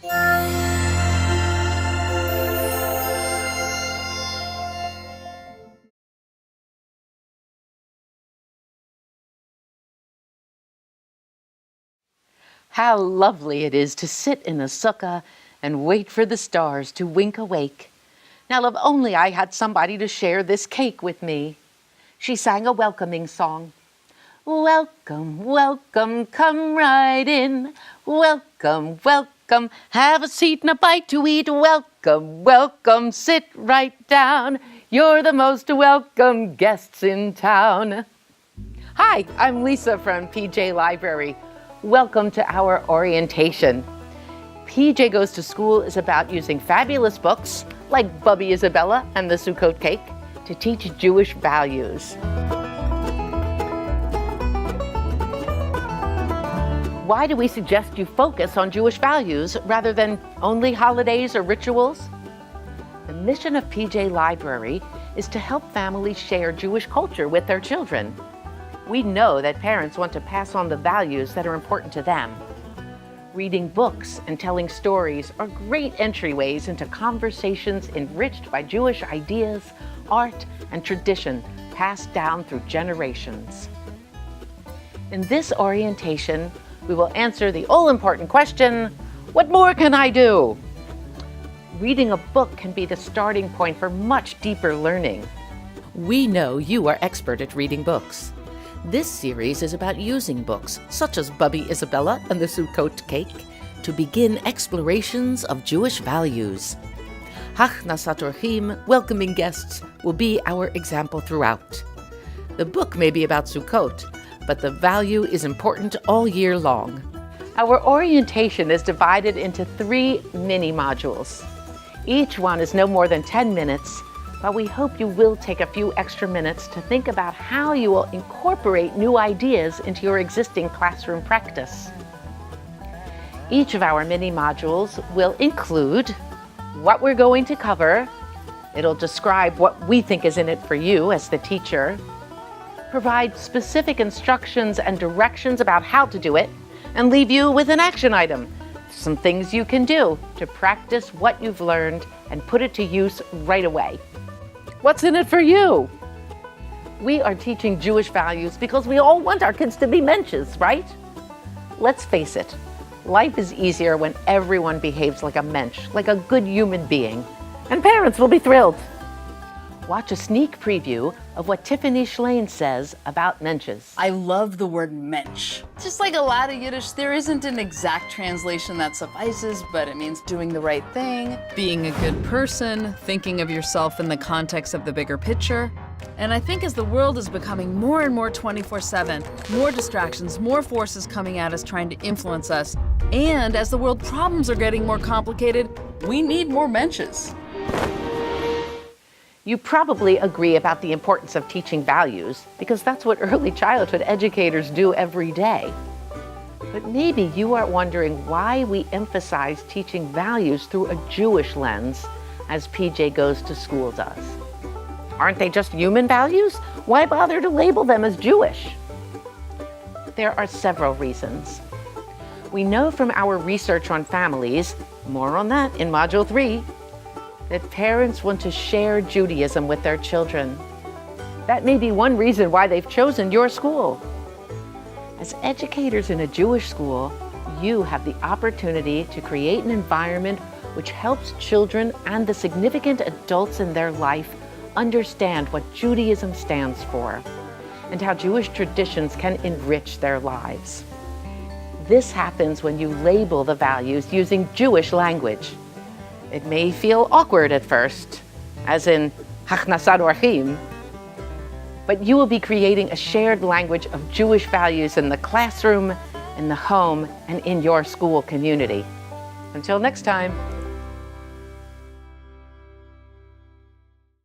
How lovely it is to sit in a sukkah and wait for the stars to wink awake. Now, if only I had somebody to share this cake with me. She sang a welcoming song. Welcome, welcome, come right in. Welcome, welcome, have a seat and a bite to eat. Welcome, welcome, sit right down. You're the most welcome guests in town. Hi, I'm Lisa from PJ Library. Welcome to our orientation. PJ Goes to School is about using fabulous books like Bubby Isabella and the Sukkot Cake to teach Jewish values. Why do we suggest you focus on Jewish values rather than only holidays or rituals? The mission of PJ Library is to help families share Jewish culture with their children. We know that parents want to pass on the values that are important to them. Reading books and telling stories are great entryways into conversations enriched by Jewish ideas, art, and tradition passed down through generations. In this orientation, we will answer the all-important question, what more can I do? Reading a book can be the starting point for much deeper learning. We know you are expert at reading books. This series is about using books, such as Bubby Isabella and the Sukkot Cake, to begin explorations of Jewish values. Hachnasat Orchim, welcoming guests, will be our example throughout. The book may be about Sukkot, but the value is important all year long. Our orientation is divided into 3 mini modules. Each one is no more than 10 minutes, but we hope you will take a few extra minutes to think about how you will incorporate new ideas into your existing classroom practice. Each of our mini modules will include what we're going to cover. It'll describe what we think is in it for you as the teacher, provide specific instructions and directions about how to do it, and leave you with an action item, some things you can do to practice what you've learned and put it to use right away. What's in it for you? We are teaching Jewish values because we all want our kids to be mensches, right? Let's face it, life is easier when everyone behaves like a mensch, like a good human being, and parents will be thrilled. Watch a sneak preview of what Tiffany Schlein says about mensches. I love the word mensch. Just like a lot of Yiddish, there isn't an exact translation that suffices, but it means doing the right thing, being a good person, thinking of yourself in the context of the bigger picture. And I think as the world is becoming more and more 24/7, more distractions, more forces coming at us trying to influence us, and as the world problems are getting more complicated, we need more mensches. You probably agree about the importance of teaching values because that's what early childhood educators do every day. But maybe you are wondering why we emphasize teaching values through a Jewish lens as PJ Goes to School does. Aren't they just human values? Why bother to label them as Jewish? There are several reasons. We know from our research on families, more on that in Module 3, that parents want to share Judaism with their children. That may be one reason why they've chosen your school. As educators in a Jewish school, you have the opportunity to create an environment which helps children and the significant adults in their life understand what Judaism stands for and how Jewish traditions can enrich their lives. This happens when you label the values using Jewish language. It may feel awkward at first, as in Hachnasat Orchim, but you will be creating a shared language of Jewish values in the classroom, in the home, and in your school community. Until next time.